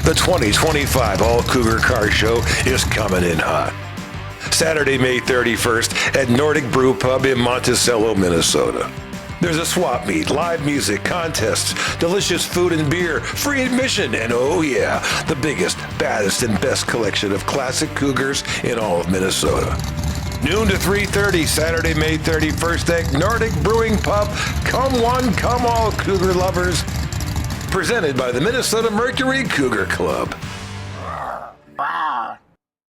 The 2025 All Cougar Car Show is coming in hot. Saturday, May 31st at Nordic Brew Pub in Monticello, Minnesota. There's a swap meet, live music, contests, delicious food and beer, free admission, and oh yeah, the biggest, baddest, and best collection of classic Cougars in all of Minnesota. Noon to 3:30, Saturday, May 31st at Nordic Brewing Pub. Come one, come all, Cougar lovers. Presented by the Minnesota Mercury Cougar Club.